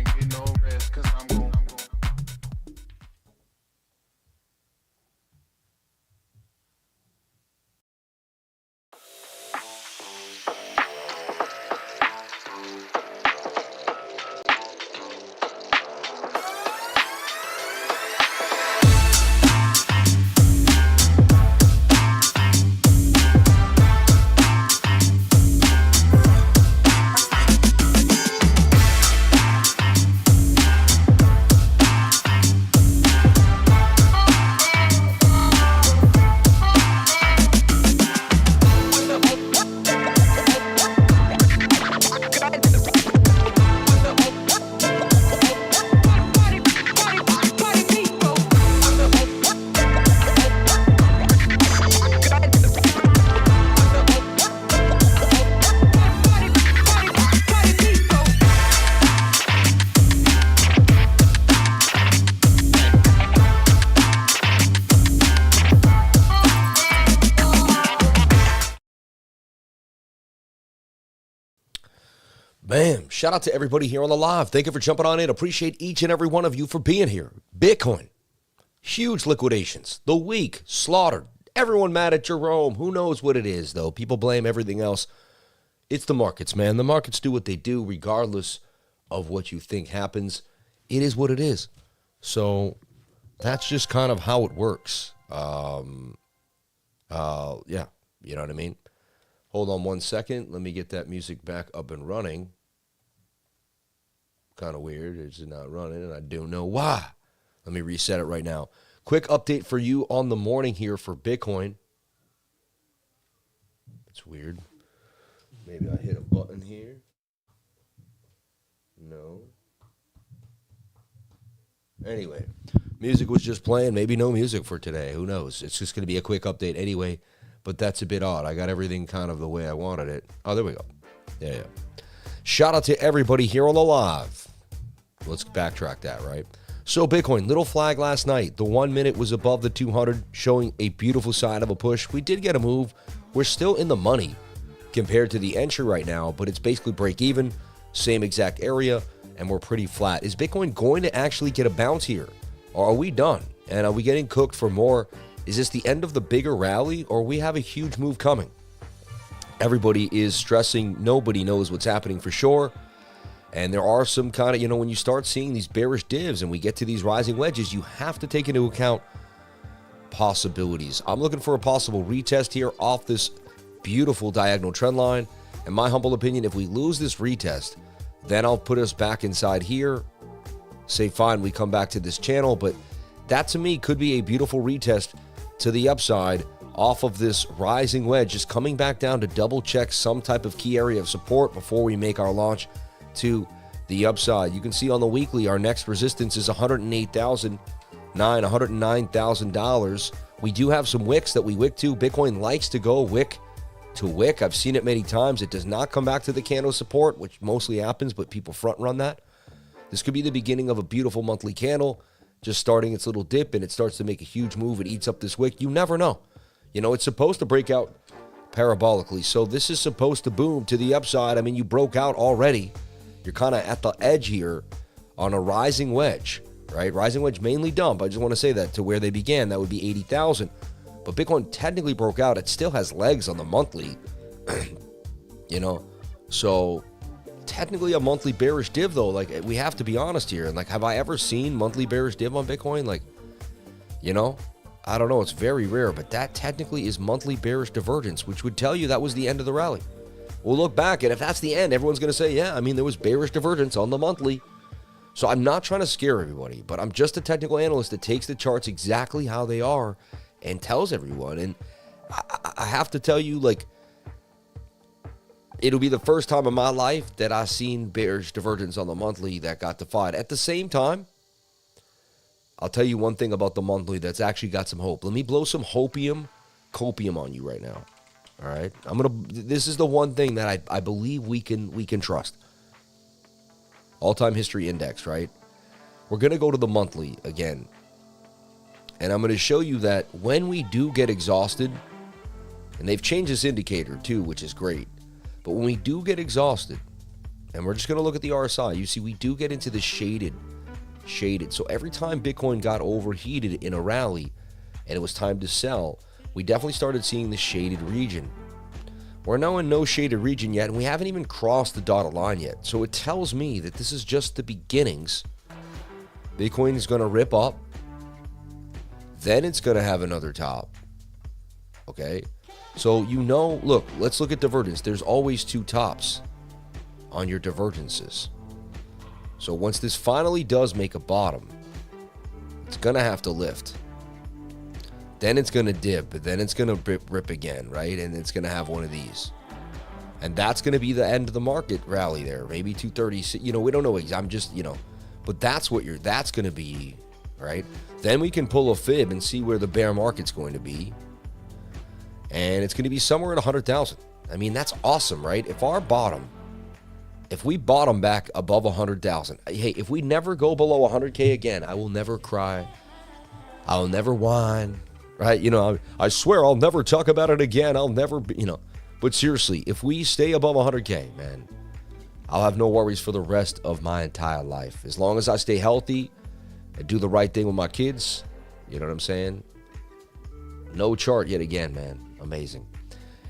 can't get no rest, cause I'm going. Bam. Shout out to everybody here on the live. Thank you for jumping on in. Appreciate each and every one of you for being here. Bitcoin. Huge liquidations. The week. Slaughtered. Everyone mad at Jerome. Who knows what it is, though? People blame everything else. It's the markets, man. The markets do what they do regardless of what you think happens. It is what it is. So that's just kind of how it works. Yeah. You know what I mean? Hold on 1 second. Let me get that music back up and running. Kind of weird. It's not running, and I don't know why. Let me reset it right now. Quick update for you on the morning here for Bitcoin. It's weird. Maybe I hit a button here. No. Anyway, music was just playing. Maybe no music for today. Who knows? It's just going to be a quick update anyway. But that's a bit odd. I got everything kind of the way I wanted it. Oh, there we go. Yeah. Shout out to everybody here on the live. Let's backtrack that, right? So Bitcoin, little flag last night. The 1 minute was above the 200, showing a beautiful sign of a push. We did get a move. We're still in the money compared to the entry right now, but it's basically break even, same exact area, and we're pretty flat. Is Bitcoin going to actually get a bounce here? Or are we done? And are we getting cooked for more? Is this the end of the bigger rally, or we have a huge move coming? Everybody is stressing. Nobody knows what's happening for sure. And there are some kind of, when you start seeing these bearish divs and we get to these rising wedges, you have to take into account possibilities. I'm looking for a possible retest here off this beautiful diagonal trend line. In my humble opinion, if we lose this retest, then I'll put us back inside here. Say, fine, we come back to this channel. But that, to me, could be a beautiful retest to the upside off of this rising wedge, just coming back down to double check some type of key area of support before we make our launch to the upside. You can see on the weekly, our next resistance is $109,000. We do have some wicks that we wick to. Bitcoin likes to go wick to wick. I've seen it many times. It does not come back to the candle support, which mostly happens, but people front run that. This could be the beginning of a beautiful monthly candle, just starting its little dip, and it starts to make a huge move. It eats up this wick. You never know. It's supposed to break out parabolically, so this is supposed to boom to the upside. I mean, you broke out already. You're kind of at the edge here on a rising wedge, right? Rising wedge mainly dump. I just want to say that to where they began. That would be 80,000. But Bitcoin technically broke out. It still has legs on the monthly, So technically a monthly bearish div, though. Like, we have to be honest here. And, have I ever seen monthly bearish div on Bitcoin? I don't know. It's very rare. But that technically is monthly bearish divergence, which would tell you that was the end of the rally. We'll look back, and if that's the end, everyone's going to say, yeah, there was bearish divergence on the monthly. So I'm not trying to scare everybody, but I'm just a technical analyst that takes the charts exactly how they are and tells everyone. And I have to tell you, it'll be the first time in my life that I've seen bearish divergence on the monthly that got defied. At the same time, I'll tell you one thing about the monthly that's actually got some hope. Let me blow some copium on you right now. All right, this is the one thing that I believe we can trust. All-time history index, right? We're going to go to the monthly again. And I'm going to show you that when we do get exhausted, and they've changed this indicator too, which is great. But when we do get exhausted, And we're just going to look at the RSI. You see, we do get into the shaded. So every time Bitcoin got overheated in a rally and it was time to sell, we definitely started seeing the shaded region. We're now in no shaded region yet, and we haven't even crossed the dotted line yet. So it tells me that this is just the beginnings. Bitcoin is going to rip up. Then it's going to have another top. Okay? So look, let's look at divergence. There's always two tops on your divergences. So once this finally does make a bottom, it's going to have to lift. Then it's going to dip, but then it's going to rip again, right? And it's going to have one of these. And that's going to be the end of the market rally there. Maybe 230, we don't know. I'm just, but that's going to be, right? Then we can pull a fib and see where the bear market's going to be. And it's going to be somewhere at 100,000. I mean, that's awesome, right? If we bottom back above 100,000, hey, if we never go below 100K again, I will never cry. I'll never whine. Right? I swear I'll never talk about it again. I'll never be, But seriously, if we stay above 100K, man, I'll have no worries for the rest of my entire life. As long as I stay healthy and do the right thing with my kids, you know what I'm saying? No chart yet again, man. Amazing.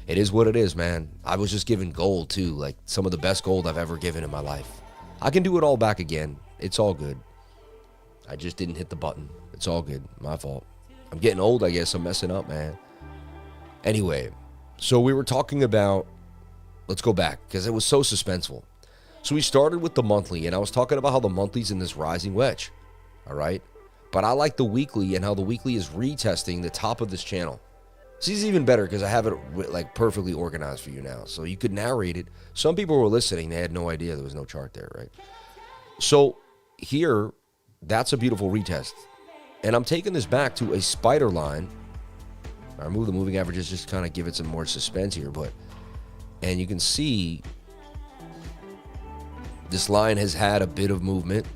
It is what it is, man. I was just giving gold, too, like some of the best gold I've ever given in my life. I can do it all back again. It's all good. I just didn't hit the button. It's all good. My fault. I'm getting old, I guess. I'm messing up, man. Anyway, so we were talking about, let's go back, because it was so suspenseful. So we started with the monthly, and I was talking about how the monthly's in this rising wedge, all right? But I like the weekly and how the weekly is retesting the top of this channel. This is even better because I have it like perfectly organized for you now. So you could narrate it. Some people were listening. They had no idea there was no chart there, right? So here, that's a beautiful retest. And I'm taking this back to a spider line. I remove the moving averages just to kind of give it some more suspense here. And you can see this line has had a bit of movement.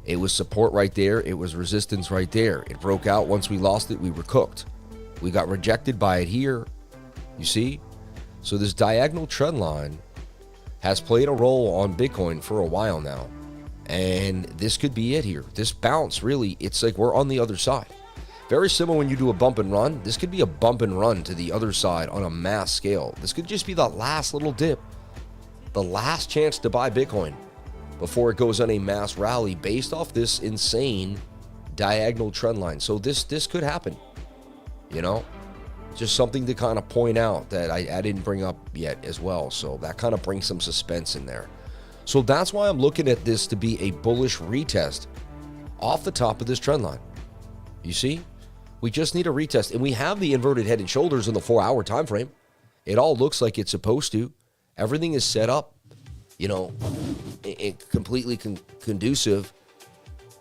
It was support right there. It was resistance right there. It broke out. Once we lost it, we were cooked. We got rejected by it here. You see? So this diagonal trend line has played a role on Bitcoin for a while now. And this could be it here. This bounce, really, it's like we're on the other side. Very similar when you do a bump and run. This could be a bump and run to the other side on a mass scale. This could just be the last little dip. The last chance to buy Bitcoin before it goes on a mass rally based off this insane diagonal trend line. So this could happen. Just something to kind of point out that I didn't bring up yet as well. So that kind of brings some suspense in there. So that's why I'm looking at this to be a bullish retest off the top of this trend line. You see? We just need a retest. And we have the inverted head and shoulders in the 4-hour time frame. It all looks like it's supposed to. Everything is set up, completely conducive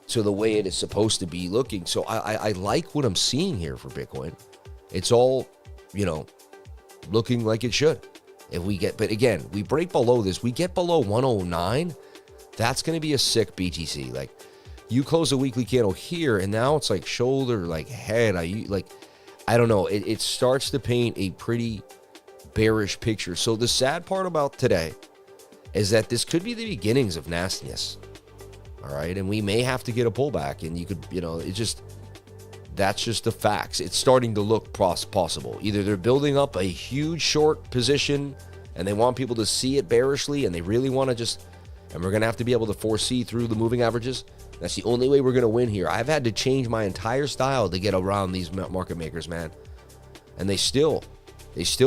to the way it is supposed to be looking. So I like what I'm seeing here for Bitcoin. It's all, looking like it should. But again, we break below this, we get below 109, that's going to be a sick BTC. Like, you close a weekly candle here, and now it's like shoulder, like head. I don't know. It starts to paint a pretty bearish picture. So the sad part about today is that this could be the beginnings of nastiness. All right. And we may have to get a pullback, and you could, that's just the facts. It's starting to look possible. Either they're building up a huge short position and they want people to see it bearishly, and they really want to and we're going to have to be able to foresee through the moving averages. That's the only way we're going to win here. I've had to change my entire style to get around these market makers, man. And it still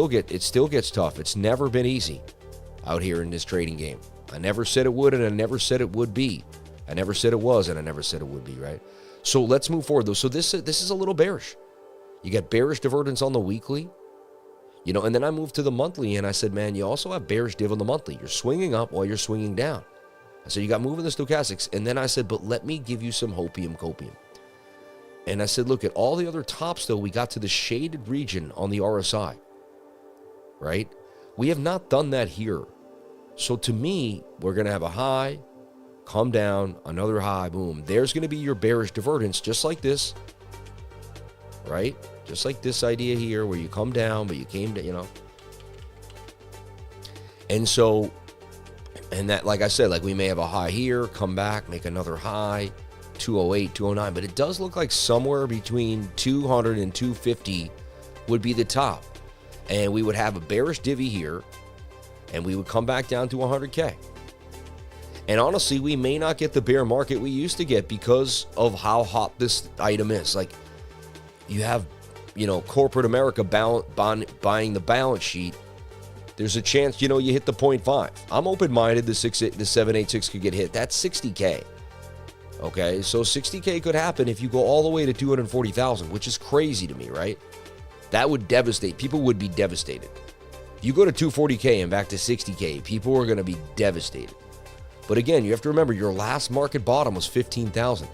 gets tough. It's never been easy out here in this trading game. I never said it would, and I never said it would be. I never said it was, and I never said it would be, right? So let's move forward, though. So this is a little bearish. You got bearish divergence on the weekly, and then I moved to the monthly, and I said, man, you also have bearish div on the monthly. You're swinging up while you're swinging down. I said, you got moving the stochastics. And then I said, but let me give you some hopium copium. And I said, look, at all the other tops, though, we got to the shaded region on the RSI, right? We have not done that here. So to me, we're going to have a high, come down, another high, boom. There's going to be your bearish divergence, just like this, right? Just like this idea here where you come down, but you came to, And so And that, like I said, like we may have a high here, come back, make another high, 208, 209. But it does look like somewhere between 200 and 250 would be the top. And we would have a bearish divvy here, and we would come back down to 100K. And honestly, we may not get the bear market we used to get because of how hot this item is. Like, you have, corporate America buying the balance sheet. There's a chance, you hit the 0.5. I'm open-minded the 786 could get hit. That's 60K. Okay, so 60K could happen if you go all the way to 240,000, which is crazy to me, right? That would devastate. People would be devastated. If you go to 240K and back to 60K, people are going to be devastated. But again, you have to remember your last market bottom was 15,000.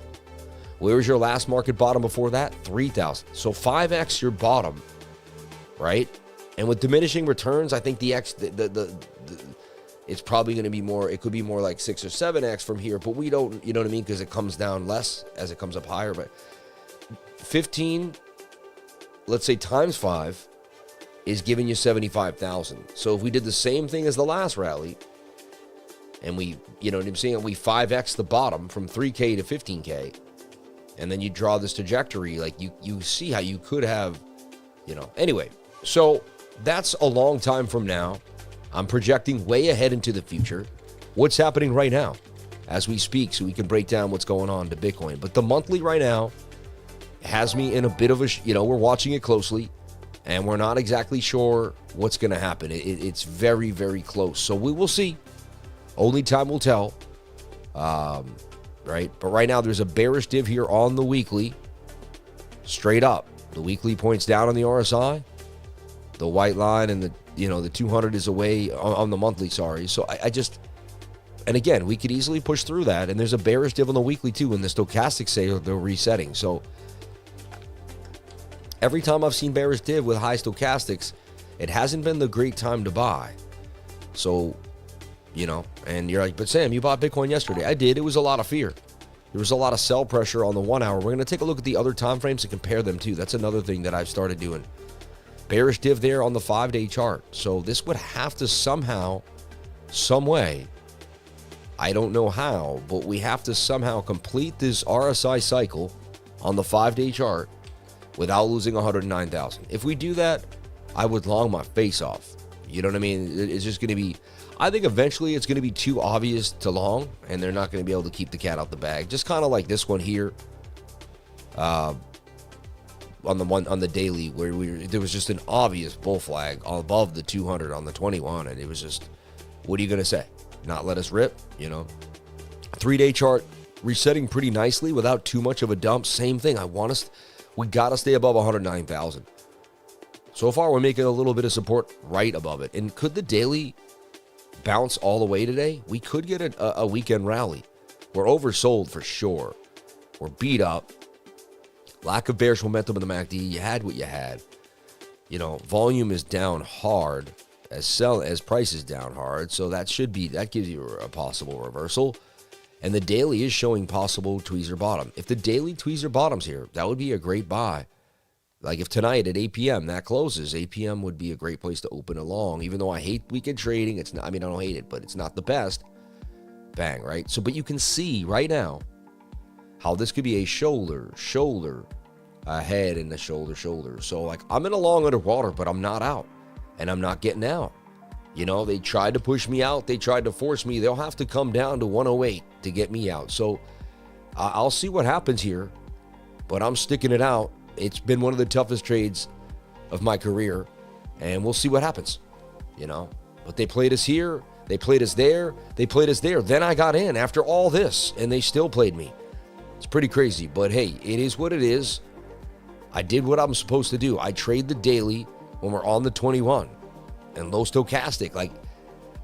Where was your last market bottom before that? 3,000. So 5x your bottom, right? And with diminishing returns, I think it's probably going to be more. It could be more like 6 or 7x from here, but we don't. You know what I mean? Because it comes down less as it comes up higher. But 15, let's say times 5, is giving you 75,000. So if we did the same thing as the last rally, and we, you know what I'm saying, we 5x the bottom from 3K to 15K, and then you draw this trajectory, like you see how you could have, Anyway, so that's a long time from now. I'm projecting way ahead into the future. What's happening right now as we speak, so we can break down what's going on to Bitcoin. But the monthly right now has me in a bit of a, we're watching it closely, and we're not exactly sure what's going to happen. It's very, very close. So we will see. Only time will tell. Right? But right now there's a bearish div here on the weekly. Straight up. The weekly points down on the RSI. The white line and the 200 is away on the monthly, sorry. So I just, and again, we could easily push through that. And there's a bearish div on the weekly too, and the stochastics say they're resetting. So every time I've seen bearish div with high stochastics, it hasn't been the great time to buy. So, and you're like, but Sam, you bought Bitcoin yesterday. I did. It was a lot of fear. There was a lot of sell pressure on the 1 hour. We're going to take a look at the other time frames and compare them too. That's another thing that I've started doing. Bearish div there on the 5-day chart. So this would have to somehow, some way, I don't know how, but we have to somehow complete this RSI cycle on the 5-day chart without losing 109,000. If we do that, I would long my face off. You know what I mean? It's just going to be, I think eventually it's going to be too obvious to long, and they're not going to be able to keep the cat out the bag. Just kind of like this one here. On the daily, where there was just an obvious bull flag above the 200 on the 21, and it was just, what are you gonna say? Not let us rip, 3-day chart resetting pretty nicely without too much of a dump. Same thing. We gotta stay above 109,000. So far, we're making a little bit of support right above it. And could the daily bounce all the way today? We could get a weekend rally. We're oversold for sure. We're beat up. Lack of bearish momentum in the MACD. You had what you had. Volume is down hard as price is down hard. So that gives you a possible reversal. And the daily is showing possible tweezer bottom. If the daily tweezer bottoms here, that would be a great buy. Like if tonight at 8 p.m. that closes, 8 p.m. would be a great place to open along. Even though I hate weekend trading, it's not, I don't hate it, but it's not the best. Bang, right? So, but you can see right now how this could be a shoulder, a head, and a shoulder. So like I'm in a long underwater, but I'm not out, and I'm not getting out. They tried to push me out. They tried to force me. They'll have to come down to 108 to get me out. So I'll see what happens here, but I'm sticking it out. It's been one of the toughest trades of my career, and we'll see what happens, But they played us here. They played us there. They played us there. Then I got in after all this, and they still played me. It's pretty crazy, but hey, it is what it is. I did what I'm supposed to do. I trade the daily when we're on the 21 and low stochastic. Like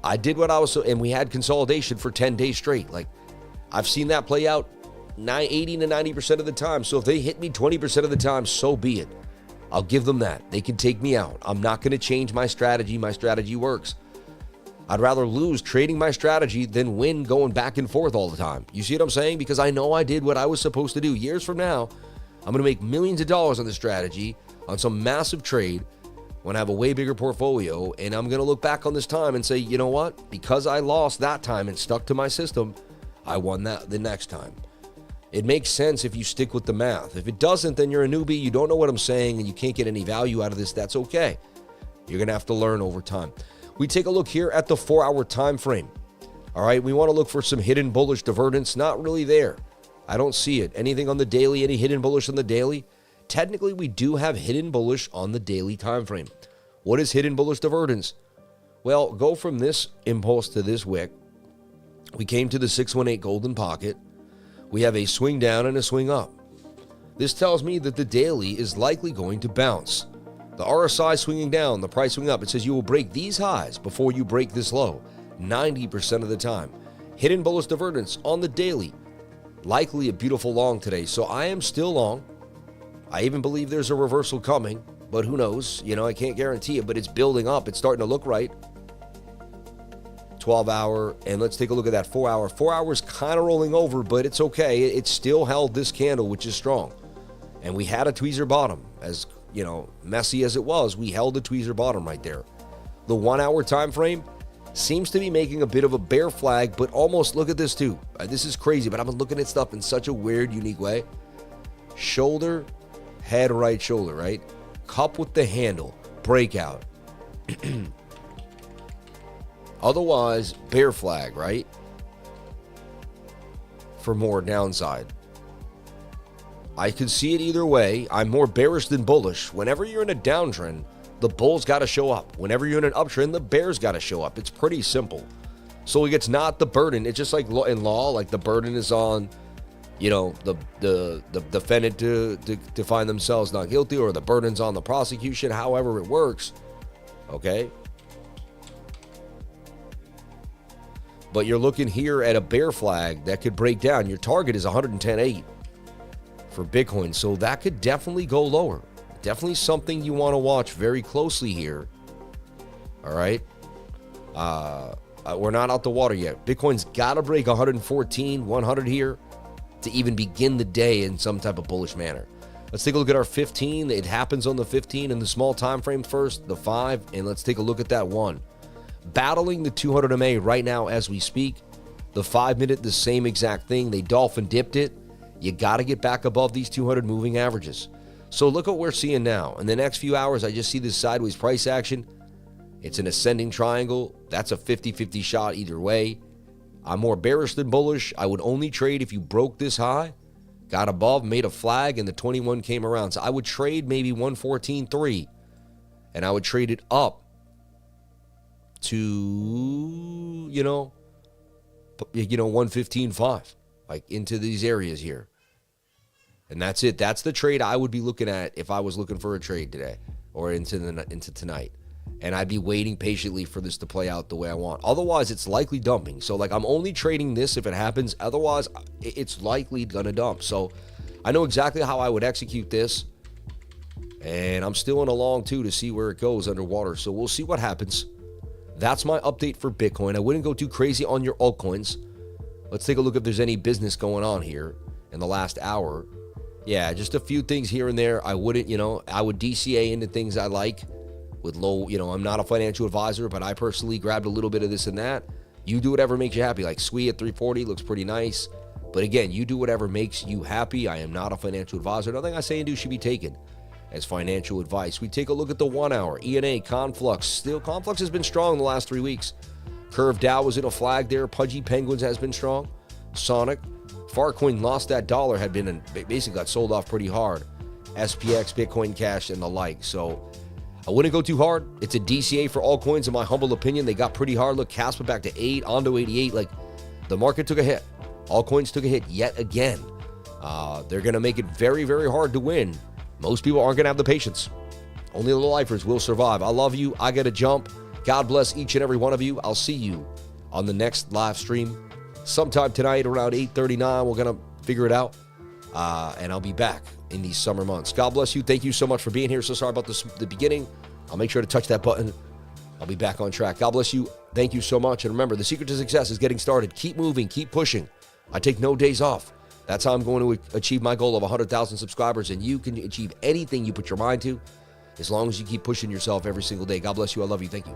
I did what I was, and we had consolidation for 10 days straight. Like I've seen that play out 80 to 90% of the time. So if they hit me 20% of the time, so be it. I'll give them that. They can take me out. I'm not going to change my strategy. My strategy works. I'd rather lose trading my strategy than win going back and forth all the time. You see what I'm saying? Because I know I did what I was supposed to do. Years from now, I'm going to make millions of dollars on this strategy, on some massive trade, when I have a way bigger portfolio, and I'm going to look back on this time and say, you know what? Because I lost that time and stuck to my system, I won that the next time. It makes sense if you stick with the math. If it doesn't, then you're a newbie, you don't know what I'm saying, and you can't get any value out of this. That's okay. You're going to have to learn over time. We take a look here at the 4-hour time frame. All right, we want to look for some hidden bullish divergence. Not really there. I don't see it. Anything on the daily, any hidden bullish on the daily? Technically, we do have hidden bullish on the daily time frame. What is hidden bullish divergence? Well, go from this impulse to this wick. We came to the 618 golden pocket. We have a swing down and a swing up. This tells me that the daily is likely going to bounce. The RSI swinging down, the price swinging up. It says you will break these highs before you break this low, 90% of the time. Hidden bullish divergence on the daily. Likely a beautiful long today. So I am still long. I even believe there's a reversal coming, but who knows? You know, I can't guarantee it, but it's building up. It's starting to look right. 12-hour, and let's take a look at that 4-hour. 4 hours kind of rolling over, but it's okay. It still held this candle, which is strong. And we had a tweezer bottom. As, you know, messy as it was, we held a tweezer bottom right there. The 1-hour time frame seems to be making a bit of a bear flag, but almost, look at this too. This is crazy, but I've been looking at stuff in such a weird, unique way. Shoulder, head, right shoulder, right? Cup with the handle, breakout. Otherwise, bear flag, right? For more downside. I could see it either way. I'm more bearish than bullish. Whenever you're in a downtrend, the bulls got to show up. Whenever you're in an uptrend, the bears got to show up. It's pretty simple. So it's not the burden. It's just like in law, like the burden is on, you know, the defendant to find themselves not guilty, or the burden's on the prosecution, however it works. Okay? But you're looking here at a bear flag that could break down. Your target is 110.8 for Bitcoin. So that could definitely go lower. Definitely something you want to watch very closely here. All right. We're not out the water yet. Bitcoin's got to break 114, 100 here to even begin the day in some type of bullish manner. Let's take a look at our 15. It happens on the 15 in the small time frame first, the 5, and let's take a look at that 1. Battling the 200 MA right now as we speak. The 5-minute, the same exact thing. They dolphin dipped it. You got to get back above these 200 moving averages. So look what we're seeing now. In the next few hours, I just see this sideways price action. It's an ascending triangle. That's a 50-50 shot either way. I'm more bearish than bullish. I would only trade if you broke this high, got above, made a flag, and the 21 came around. So I would trade maybe 114.3, and I would trade it up to, you know, 115.5, like into these areas here. And that's it. That's the trade I would be looking at if I was looking for a trade today or into tonight. And I'd be waiting patiently for this to play out the way I want. Otherwise, it's likely dumping. So, like, I'm only trading this if it happens. Otherwise, it's likely going to dump. So, I know exactly how I would execute this. And I'm still in a long, too, to see where it goes underwater. So, we'll see what happens. That's my update for Bitcoin. I wouldn't go too crazy on your altcoins. Let's take a look if there's any business going on here in the last hour. Yeah, just a few things here and there. I wouldn't, I would DCA into things I like with low, I'm not a financial advisor, but I personally grabbed a little bit of this and that. You do whatever makes you happy. Like SWE at 340 looks pretty nice. But again, you do whatever makes you happy. I am not a financial advisor. Nothing I say and do should be taken as financial advice. We take a look at the 1 hour. ENA, Conflux. Still, Conflux has been strong the last 3 weeks. Curve Dow was in a flag there. Pudgy Penguins has been strong. Sonic. Farcoin lost that dollar, had been basically got sold off pretty hard. SPX, Bitcoin Cash, and the like. So I wouldn't go too hard. It's a DCA for all coins, in my humble opinion. They got pretty hard. Look, Caspa back to 8, Ondo 88. Like, the market took a hit. All coins took a hit yet again. They're going to make it very, very hard to win. Most people aren't going to have the patience. Only the lifers will survive. I love you. I got to jump. God bless each and every one of you. I'll see you on the next live stream sometime tonight around 8:39. We're going to figure it out. And I'll be back in these summer months. God bless you. Thank you so much for being here. So sorry about the beginning. I'll make sure to touch that button. I'll be back on track. God bless you. Thank you so much. And remember, the secret to success is getting started. Keep moving. Keep pushing. I take no days off. That's how I'm going to achieve my goal of 100,000 subscribers. And you can achieve anything you put your mind to. as long as you keep pushing yourself every single day. God bless you. I love you. Thank you.